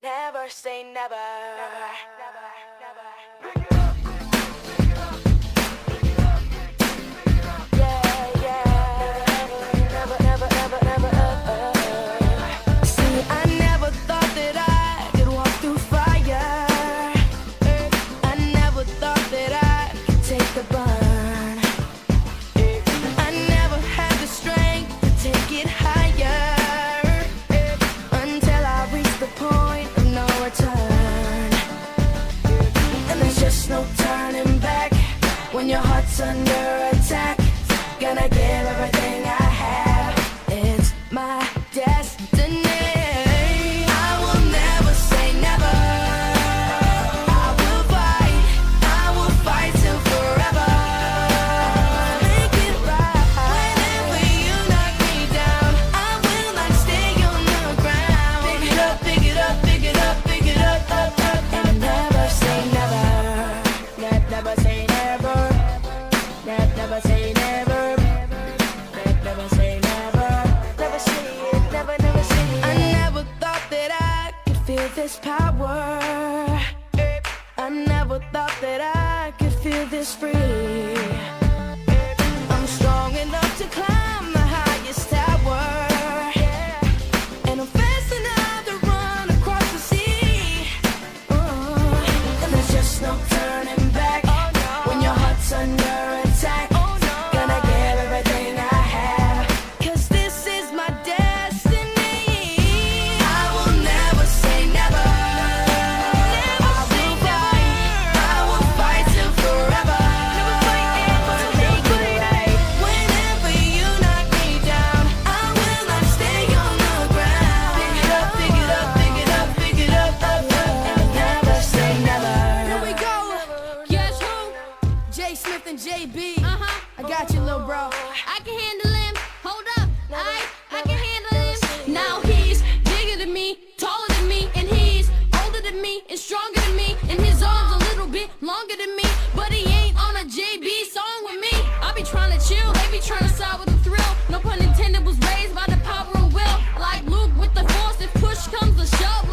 Never say never. Yeah, yeah. Never, never, never, never. See, I never thought that I could walk through fire. I never thought that I could take the burn. I never had the strength to take it higher. Until I reached the point of no return. And there's just no turning back. When your heart's under attack, gonna give everything I have. It's my destiny. I will never say never. I will fight till forever. Make it right. Whenever you knock me down, I will not stay on the ground. Pick it up, pick it up, pick it up, pick it up, up, up. And never say never. Never say never. Never say never. Never say never. Never say it, never, never say it. I never thought that I could feel this power. I never thought that I could feel this free. I'm strong enough to climb the highest tower. And I'm fast enough to run across the sea. And there's just no turning back. When your heart's under attack, gonna give everything I have. 'Cause this is my destiny. I will never say never. I will fight till forever. To make it right. Whenever you knock me down, I will not stay on the ground. Pick it up, pick it up, pick it up, pick it up, up, up. And never say never. Here we go. Guess who? J Smith and JB. I got you, little bro. I can handle him. Hold up. I can handle him. Now he's bigger than me, taller than me, and he's older than me and stronger than me. And his arms a little bit longer than me, but he ain't on a JB song with me. I be trying to chill, they be trying to side with the thrill. No pun intended, was raised by the power of will. Like Luke with the force, if push comes to shove.